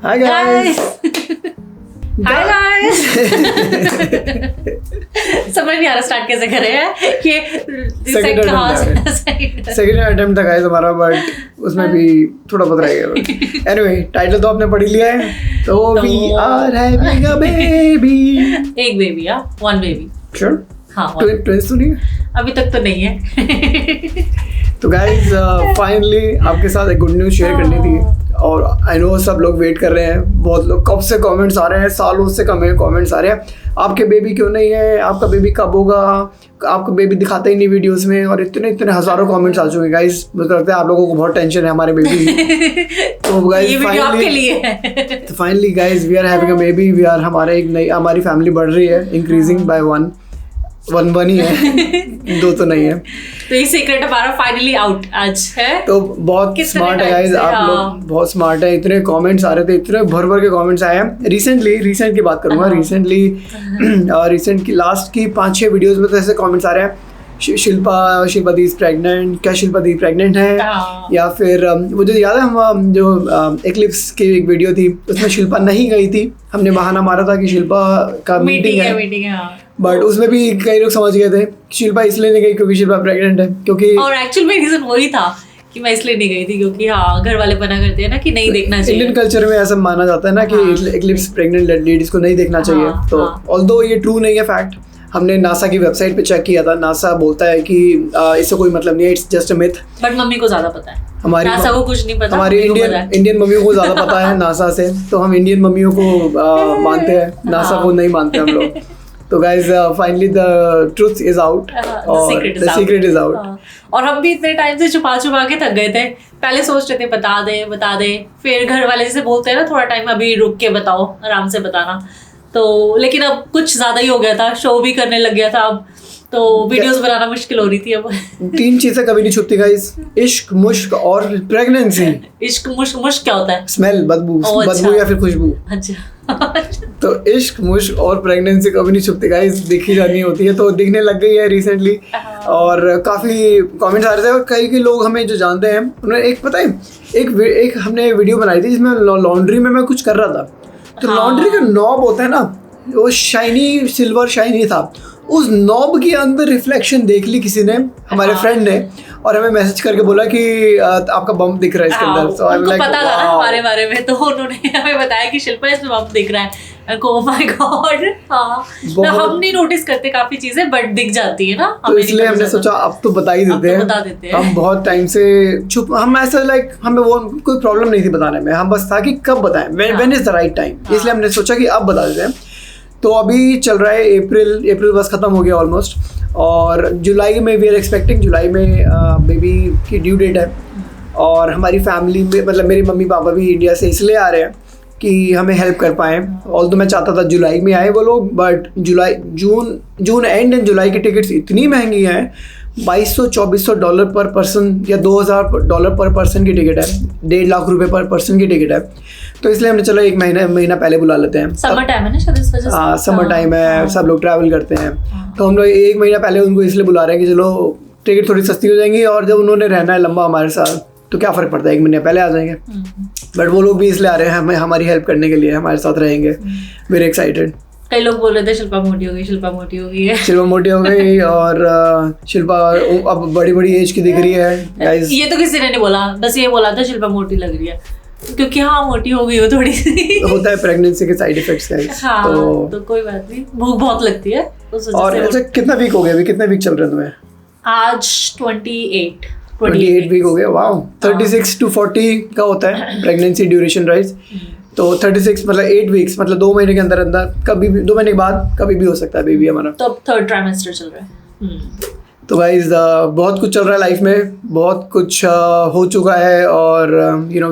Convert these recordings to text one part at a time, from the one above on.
Hi guys. Hi guys. समझ नहीं आ रहा स्टार्ट कैसे करे हैं ये सेकंड अटेम्प्ट था गाइस हमारा, बट उसमें भी थोड़ा बहुत रह गया। एनीवे टाइटल तो आपने पढ़ ही लिया है, तो we are having a baby. एक बेबी, वन बेबी। श्योर? हाँ, ट्विंस तो नहीं है अभी तक तो नहीं है। तो गाइस फाइनली आपके साथ एक गुड न्यूज़ शेयर करनी थी, और आई नो सब लोग वेट कर रहे हैं। बहुत लोग कब से कमेंट्स आ रहे हैं, सालों से कमेंट्स आ रहे हैं, आपके बेबी क्यों नहीं है, आपका बेबी कब होगा, आपका बेबी दिखाते ही नहीं वीडियोस में, और इतने हज़ारों कमेंट्स आ चुके हैं गाइस। मुझे लगता है आप लोगों को बहुत टेंशन है हमारे बेबी तो guys finally guys we are having a baby. We are हमारी फैमिली बढ़ रही है, इंक्रीजिंग बाय वन ही है दो तो नहीं है। तो ये सीक्रेट हमारा फाइनली आउट आज है। तो बहुत स्मार्ट है गाइस, आप लोग बहुत स्मार्ट है। इतने कमेंट्स आ रहे थे, इतने भर के कमेंट्स आए हैं। रिसेंट की बात करूंगा, रिसेंट की लास्ट की 5-6 वीडियोस में तो ऐसे कमेंट्स आ रहे हैं, शिल्पा दी इज प्रेग्नेंट, क्या शिल्पा दी प्रेग्नेंट है? या फिर मुझे याद है हम जो एक्लिप्स की एक वीडियो थी उसमें शिल्पा नहीं गई थी, हमने बहाना मारा था कि शिल्पा का मीटिंग है। बट उसमें भी कई लोग समझ गए थे शिल्पा इसलिए नहीं गई क्योंकि शिल्पा प्रेग्नेंट है, क्योंकि और एक्चुअल में रीजन वही था कि मैं इसलिए नहीं गई थी क्योंकि घर वाले मना करते हैं ना कि नहीं देखना चाहिए। इंडियन कल्चर में ऐसा माना जाता है ना कि एक्लिप्स प्रेग्नेंट लेडीज को नहीं देखना चाहिए। तो ऑल्दो ये ट्रू नहीं है फैक्ट, हमने नासा की वेबसाइट पे चेक किया था, नासा बोलता है कि इससे कोई मतलब नहीं है, it's just a myth. But mummy को ज्यादा पता है, हमारी नासा को कुछ नहीं पता, हमारी इंडियन मम्मियों को ज्यादा पता है नासा से, तो हम इंडियन मम्मियों को मानते हैं, नासा को नहीं मानते हम लोग। तो guys finally the truth is out, और द सीक्रेट इज आउट। और हम भी इतने टाइम से छुपा के थक गए थे। पहले सोच रहे थे बता दे, फिर घर वाले जैसे बोलते हैं ना थोड़ा टाइम अभी रुक के बताओ, आराम से बताना। तो लेकिन अब कुछ ज्यादा ही हो गया था, शो भी करने लग गया था अब, तो वीडियोस बनाना मुश्किल हो रही थी अब। 3 चीजें कभी नहीं छुपती गाइस, इश्क, मुश्क और प्रेगनेंसी। इश्क, मुश्क क्या होता है? स्मेल, बदबू या फिर खुशबू। अच्छा तो इश्क, मुश्क और प्रेगनेंसी कभी नहीं छुपती गाइस, दिखी जानी होती है। तो दिखने लग गई है रिसेंटली, और काफी कमेंट्स आ रहे थे, और कई लोग हमें जो जानते हैं उन्होंने पता है एक हमने वीडियो बनाई थी जिसमें लॉन्ड्री में मैं कुछ कर रहा था, तो लॉन्ड्री का नॉब होता है ना, वो शाइनी सिल्वर शाइनी था, उस नॉब के अंदर रिफ्लेक्शन देख ली किसी ने, हमारे फ्रेंड ने, और हमें मैसेज करके बोला कि आपका बम्प दिख रहा है इसके अंदर। तो उनको पता था ना हमारे बारे में, तो उन्होंने हमें बताया कि शिल्पा इसमें बम्प दिख रहा है। Oh my God. हम नहीं नोटिस करते काफी चीजें, बट दिख जाती है ना, तो इसलिए हमने सोचा अब तो बता ही देते हैं। हम बहुत टाइम से हम ऐसा हमें वो कोई प्रॉब्लम नहीं थी बताने में, हम बस था कि कब बताएं, when is the right time, इसलिए हमने सोचा कि अब बता देते हैं। तो अभी चल रहा है अप्रैल बस खत्म हो गया ऑलमोस्ट, और जुलाई में वी आर एक्सपेक्टिंग, जुलाई में बेबी की ड्यू डेट है। और हमारी फैमिली में मतलब मेरे मम्मी पापा भी इंडिया से इसलिए आ रहे हैं कि हमें हेल्प कर पाएँ। ऑल्दो मैं चाहता था जुलाई में आए वो लोग, बट जून एंड एंड जुलाई की टिकट्स इतनी महंगी हैं, $2200-2400 पर पर्सन या $2000 पर पर्सन की टिकट है, 1.5 लाख रुपए पर पर्सन की टिकट है। तो इसलिए हमने चलो एक महीना पहले बुला लेते हैं, समर टाइम है ना शायद, इस वजह से। हाँ समर टाइम है, सब लोग ट्रैवल करते हैं, तो हम लोग 1 महीना पहले उनको इसलिए बुला रहे हैं कि चलो टिकट थोड़ी सस्ती हो जाएंगी, और जब उन्होंने रहना है लंबा हमारे साथ तो क्या फ़र्क पड़ता है, 1 महीने पहले आ जाएंगे। बट वो लोग भी इसलिए आ रहे हैं, हमारी हेल्प करने के लिए, हमारे साथ रहेंगे। Very excited. कई लोग बोल रहे थे शिल्पा मोटी हो गई है। शिल्पा मोटी हो गई, और शिल्पा अब बड़ी एज की दिख रही है गाइस। ये तो किसी ने नहीं बोला, बस ये बोला था शिल्पा मोटी लग रही है, क्योंकि मोटी हो गई हो थोड़ी सी। होता है प्रेगनेंसी के साइड इफेक्ट्स गाइस। तो कोई बात नहीं, भूख बहुत लगती है उस वजह से। और अच्छा कितना वीक हो गया अभी, कितने वीक चल रहे हैं तुम्हें? आज 28 वीक हो गया। वाओ। 36 to 40 का होता है प्रेगनेंसी ड्यूरेशन राइज, तो 36 मतलब 8 वीक्स, मतलब 2 महीने के अंदर कभी भी 2 महीने के बाद कभी भी हो सकता है बेबी हमारा। तो अब 3rd ट्राइमेस्टर चल रहा है। तो गाइज बहुत कुछ चल रहा है लाइफ में, बहुत कुछ हो चुका है, और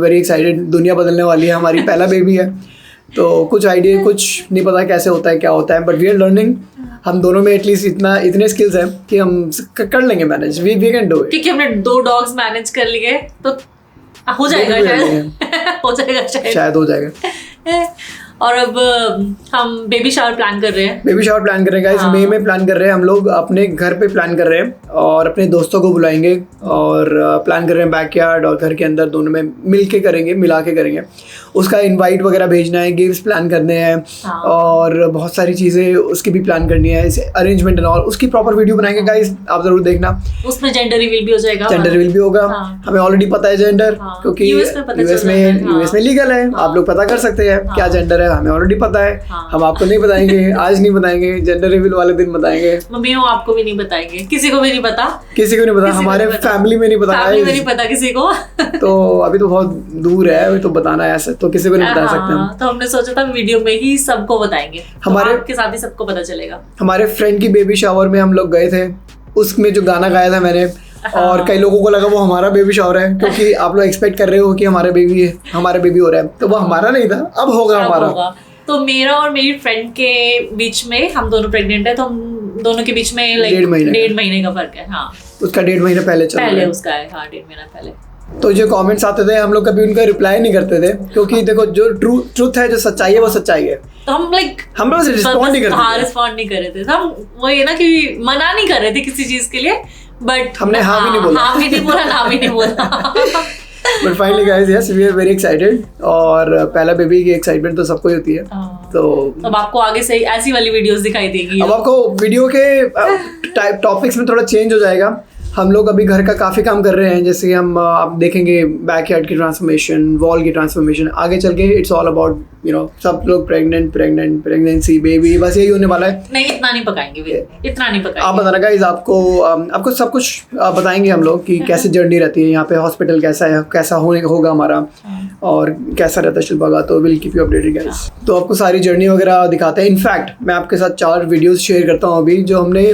वेरी एक्साइटेड। दुनिया बदलने वाली है, हमारी पहला बेबी है, तो कुछ आइडिया, कुछ नहीं पता कैसे होता है क्या होता है, बट वी आर लर्निंग। हम दोनों में एटलीस्ट इतने स्किल्स हैं कि हम कर लेंगे manage, we can do it. क्योंकि हमने 2 डॉग्स मैनेज कर लिए, तो हो जाएगा शायद हो जाएगा। और अब हम बेबी शावर प्लान कर रहे हैं गाइस। मई में प्लान कर रहे हैं हम लोग, अपने घर पे प्लान कर रहे हैं, और अपने दोस्तों को बुलाएंगे, और प्लान कर रहे हैं बैकयार्ड और घर के अंदर दोनों में मिला के करेंगे। उसका इनवाइट वगैरह भेजना है, गेम्स प्लान करने हैं और बहुत सारी चीज़ें उसकी भी प्लान करनी है, अरेंजमेंट एंड ऑल, उसकी प्रॉपर वीडियो बनाएंगे गाइस, आप जरूर देखना। उसमें जेंडर रिवील भी हो जाएगा, जेंडर रिवील भी होगा। हमें ऑलरेडी पता है जेंडर, क्योंकि यूएस में लीगल है, आप लोग पता कर सकते हैं क्या जेंडर है, हमें ऑलरेडी पता है। हम आपको नहीं बताएंगे, आज नहीं बताएंगे, जेंडर रिवील वाले दिन बताएंगे। मम्मी वो आपको भी नहीं बताएंगे, किसी को भी नहीं पता, हमारे फैमिली में नहीं पता किसी को। तो अभी तो बहुत दूर है, अभी तो बताना है ऐसे तो किसी को नहीं बता सकते हम। तो हमने सोचा था वीडियो में ही सबको बताएंगे, हमारे के साथ ही सबको पता चलेगा। हमारे फ्रेंड की बेबी शावर में हम लोग गए थे, उसमें जो गाना गाया था मैंने, और कई लोगों को लगा वो हमारा बेबी शावर है, क्योंकि आप लोग एक्सपेक्ट कर रहे हो कि हमारा बेबी हो रहा है, तो वो हमारा नहीं था, अब होगा हमारा। तो मेरा और मेरी फ्रेंड के बीच में, हम दोनों प्रेग्नेंट है, तो हम दोनों के बीच में 1.5 महीने का फर्क है। हाँ, उसका 1.5 महीने पहले उसका है। हाँ, 1.5 महीना पहले। तो जो कमेंट्स आते थे हम लोग कभी उनका रिप्लाई नहीं करते थे, क्योंकि देखो जो ट्रूथ है, जो सच्चाई है वो सच्चाई है, तो हम लोग रिस्पॉन्ड नहीं करते। हाँ, रिस्पॉन्ड नहीं कर रहे थे। हम वो ये ना कि मना नहीं कर रहे थे किसी चीज के लिए, बट हमने हाँ भी नहीं बोला, हाँ भी नहीं बोला, ना भी नहीं बोला। But finally guys, yes, we are very excited, और पहला बेबी की एक्साइटमेंट तो सबको ही होती है। तो अब आपको आगे से ऐसी वाली वीडियोस दिखाई देगी। अब आपको वीडियो के टॉपिक्स में थोड़ा चेंज हो जाएगा। हम लोग अभी घर का काफ़ी काम कर रहे हैं, जैसे हम आप देखेंगे बैकयार्ड की ट्रांसफॉर्मेशन, वॉल की ट्रांसफॉर्मेशन, आगे चल के इट्स ऑल अबाउट सब लोग प्रेगनेंसी, बेबी, बस यही होने वाला है। नहीं, इतना नहीं पकाएंगे, इतना नहीं पकाएंगे। आप बताना गाइस, आपको सब कुछ बताएंगे हम लोग कि कैसे जर्नी रहती है यहाँ पे, हॉस्पिटल कैसा है, कैसा होगा हमारा, और कैसा रहता है शिल्पा का। तो will keep you updated guys. तो आपको सारी जर्नी वगैरह दिखाते हैं। इनफैक्ट मैं आपके साथ 4 वीडियोज शेयर करता हूँ अभी, जो हमने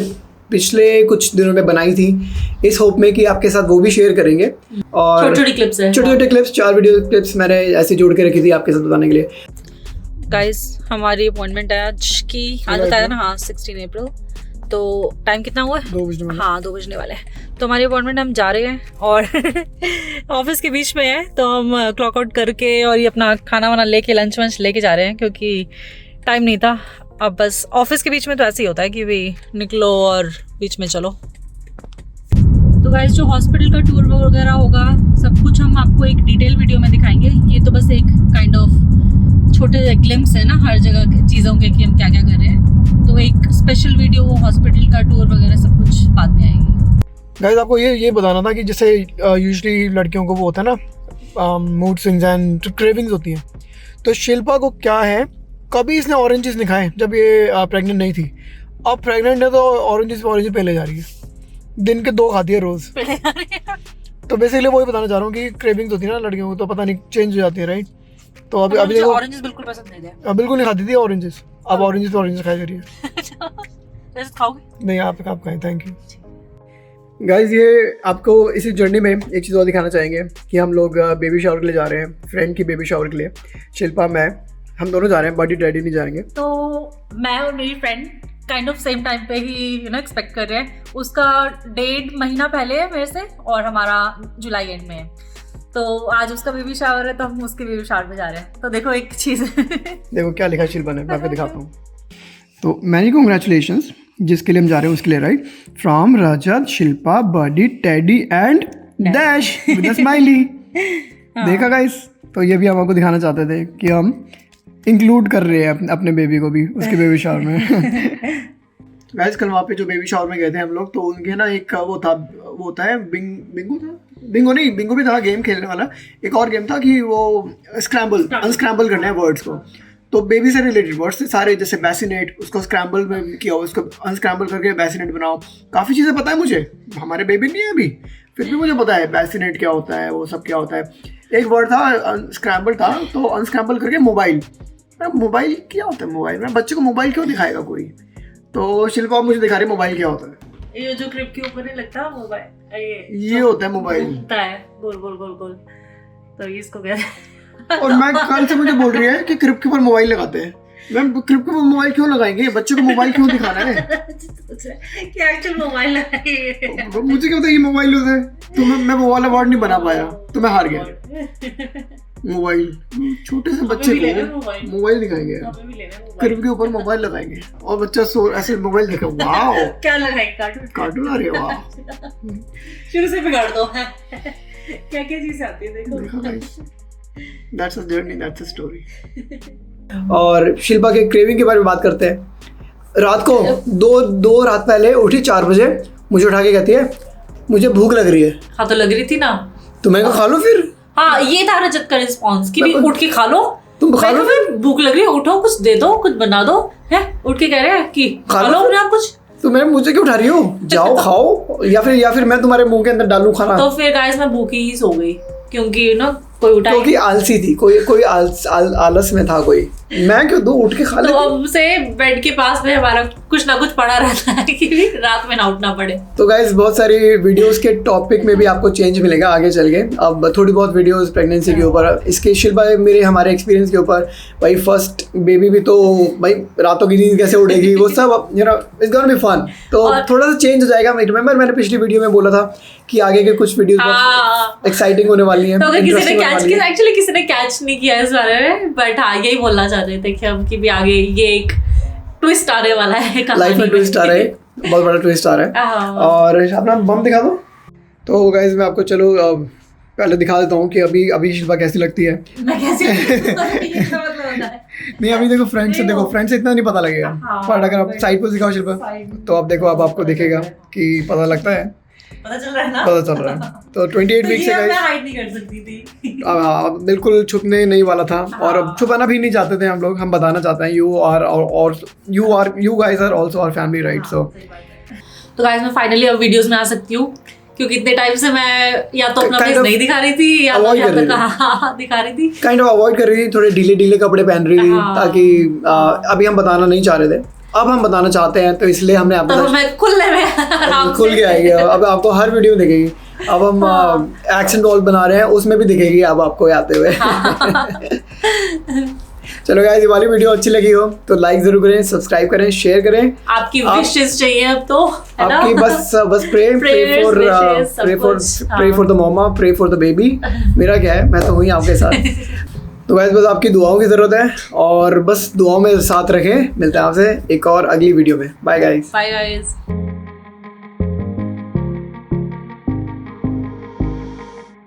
पिछले कुछ दिनों में बनाई थी, इस होप में कि आपके साथ वो भी शेयर करेंगे। और छोटी क्लिप्स 4 वीडियो क्लिप्स मैंने ऐसे जोड़ के रखी थी आपके साथ बताने के लिए। गाइस, हमारी अपॉइंटमेंट है आज बताया ना, हाँ 16 अप्रैल। तो टाइम कितना हुआ है? 2 बजने। हाँ, 2 बजने वाले हैं। तो हमारी अपॉइंटमेंट, हम जा रहे हैं और ऑफिस के बीच में है, तो हम क्लॉक आउट करके और ये अपना खाना वाना लेके, लंच वंच लेके जा रहे हैं, क्योंकि टाइम नहीं था। अब बस ऑफिस के बीच में तो ऐसे ही होता है कि भाई निकलो और बीच में चलो। तो गाइस, जो हॉस्पिटल का टूर वगैरह होगा, सब कुछ हम आपको एक डिटेल वीडियो में दिखाएंगे। ये तो बस एक काइंड ऑफ छोटे ग्लिम्स है ना हर जगह की चीज़ों के, कि हम क्या क्या कर रहे हैं। तो एक स्पेशल वीडियो हॉस्पिटल का टूर वगैरह सब कुछ बाद में आएगी। गाइस, आपको ये बताना था कि जैसे यूजुअली लड़कियों को वो होता है ना, मूड स्विंग्स एंड क्रेविंग्स होती हैं। तो शिल्पा को क्या है, कभी इसने ऑरेंजेस नहीं खाए जब ये प्रेग्नेंट नहीं थी। अब प्रेग्नेंट है तो ऑरेंजेस पहले जा रही है, दिन के 2 खाती है रोज। तो बेसिकली वही बताना चाह रहा हूँ कि क्रेविंग्स होती है ना लड़कियों को, तो पता नहीं चेंज हो जाती है, राइट। तो अभी देखो, ऑरेंजेस बिल्कुल पसंद नहीं थे, बिल्कुल नहीं खाती थी ऑरेंजेस, अब ऑरेंजेस खाई जा रही है। खाओगे? नहीं, आप खाएं, थैंक यू गाइज। ये आपको इसी जर्नी में एक चीज़ और दिखाना चाहेंगे कि हम लोग बेबी शावर के लिए जा रहे हैं, फ्रेंड की बेबी शावर के लिए। शिल्पा, मैं, हम दोनों जा रहे हैं, बॉडी डैडी नहीं जाएंगे। तो मैं और मेरी friend kind of same time पे ही एक्सपेक्ट कर रहे हैं। उसका 1.5 महीना पहले है मेरे से, और हमारा जुलाई एंड में है। तो आज उसका बेबी शावर है, तो हम उसके बेबी शावर में जा रहे हैं। तो देखो एक चीज़ देखो क्या लिखा है शिल्पा ने, मैं आपको दिखाता हूँ। तो मैनी कॉन्ग्रेचुलेशंस, जिसके लिए हम जा रहे हैं उसके लिए, right, from Rajat, Shilpa, body, teddy and dash with a smiley. देखा गाइस, तो ये भी हम आपको दिखाना चाहते थे कि हम इंक्लूड कर रहे हैं अपने बेबी को भी उसके बेबी शावर में। गाइस, कल वहाँ पे जो बेबी शावर में गए थे हम लोग, तो उनके ना एक वो होता है बिंगो भी था, गेम खेलने वाला। एक और गेम था कि वो अनस्क्रैम्बल करना है वर्ड्स को। तो बेबी से रिलेटेड वर्ड्स थे सारे, जैसे बैसिनेट, उसको स्क्रैम्बल में किया, उसको अनस्क्रैम्बल करके बैसिनेट बनाओ। काफ़ी चीज़ें पता है मुझे, हमारे बेबी नहीं है अभी, फिर भी मुझे पता है बैसिनेट क्या होता है, वो सब क्या होता है। एक वर्ड था अनस्क्रैम्बल था, तो अनस्क्रैम्बल करके मोबाइल क्या होता है, मोबाइल में बच्चे को मोबाइल क्यों दिखाएगा कोई। तो शिल्पा मुझे दिखा रही मोबाइल क्या होता है। ये जो क्लिप के ऊपर नहीं लगता मोबाइल, ये होता है मोबाइल, होता है गोल गोल, तो इसको कहते हैं। और मैं कल से मुझे बोल रही है कि क्लिप के ऊपर मोबाइल लगाते हैं। मैम, क्लिप के ऊपर मोबाइल क्यों लगाएंगे, बच्चे को मोबाइल क्यों दिखाना है कि एक्चुअल मोबाइल लगाएंगे। मुझे क्या पता ये मोबाइल होता है। तो मैं वो वाला वर्ड नहीं बना पाया, तो मैं हार गया। मोबाइल, छोटे से बच्चे को मोबाइल दिखाएंगे, क्लिप के ऊपर मोबाइल लगाएंगे, और बच्चा ऐसे मोबाइल देखे, वाह क्या लगाएंगे, कार्टून आ रहे, वाह। शुरू से बिगाड़ दो क्या चीज आती है, देखो। That's a journey, that's a story. और शिल्पा के क्रेविंग के बारे में बात करते हैं। रात को दो रात पहले उठी 4 बजे, मुझे उठा के कहती है मुझे भूख लग रही है। हाँ तो लग रही थी ना, तो मैं खा लो फिर। हाँ ये था रजत का रिस्पॉन्स कि भी उठ के खा लो, तुम खा लो फिर, भूख लग रही है उठो कुछ दे दो, कुछ बना दो, है उठ के कह रहे हैं कि खा लो अपने आप कुछ। तो मैं मुझे क्यों उठा रही हो, जाओ खाओ, या फिर मैं तुम्हारे मुंह के अंदर डालूं खाना। तो फिर गाइस मैं भूखी ही सो गई, क्योंकि ना कोई उठा, क्योंकि आलसी थी, कोई आलस में था कोई, मैं क्यों दो उठ के खा लेती। तो अब से बेड के पास में हमारा कुछ ना कुछ पड़ा रहता है कि रात में ना उठना पड़े। तो गाइस बहुत सारी वीडियोस के टॉपिक में भी आपको चेंज मिलेगा आगे चल के। अब थोड़ी बहुत वीडियोस प्रेगनेंसी के ऊपर, इसके शिल्पा मेरे हमारे एक्सपीरियंस के ऊपर, भाई फर्स्ट बेबी भी तो भाई रातों की नींद कैसे उड़ेगी, वो सब you know it's gonna be fun. तो थोड़ा सा चेंज हो जाएगा। रिमेंबर मैंने पिछली वीडियो में बोला था कि आगे के कुछ वीडियोस बहुत एक्साइटिंग होने वाली हैं। तो अगर किसी ने कैच नहीं किया इस बारे में, बट हाँ यही बोलना चाह रहे थे कि हम कि भी आगे ये एक ट्विस्ट आने वाला है, लाइफ में ट्विस्ट आ रहा है, बहुत बड़ा ट्विस्ट आ रहा है। और अपना बम दिखा दो। तो गाइस मैं आपको चलो पहले दिखा देता हूँ कि अभी शिल्पा कैसी लगती है। मैं कैसी नहीं अभी देखो फ्रंट से इतना नहीं पता लगेगा, पर अगर आप साइड पर दिखाओ शिल्पा तो आप देखो, अब आपको दिखेगा कि पता लगता है, पता चल रहा है ना, पता चल रहा है। तो 28 वीक से मैं हाइड नहीं कर सकती थी। बिल्कुल छुपने नहीं वाला था, और अब छुपाना भी नहीं चाहते थे हम लोग। हम बताना चाहते हैं you guys are also our family, right? So तो गाइस मैं फाइनली अब वीडियोस में आ सकती हूँ, क्योंकि इतने टाइम से मैं या तो अपना फेस नहीं दिखा रही थी या तो दिखा रही थी, काइंड ऑफ अवॉइड कर रही थी, थोड़े ढीले कपड़े पहन रही थी, ताकि अभी हम बताना नहीं चाह रहे थे, अब हम बताना चाहते हैं, तो इसलिए हमने आपको खुल के आएगी। अब आपको हर वीडियो में दिखेगी। अब हम एक्शन रोल बना रहे हैं, उसमें भी दिखेगी अब आपको आते हुए। चलो गाइस, ये वाली वीडियो अच्छी लगी हो तो लाइक जरूर करें, सब्सक्राइब करें, शेयर करें। आपकी विशेस चाहिए अब तो, है ना? आपकी बस pray for the mama, pray for the baby. मेरा क्या है, मैं तो हूँ आपके साथ। तो गाइस बस आपकी दुआओं की ज़रूरत है, और बस दुआओं में साथ रखें। मिलते हैं आपसे एक और अगली वीडियो में। Bye guys.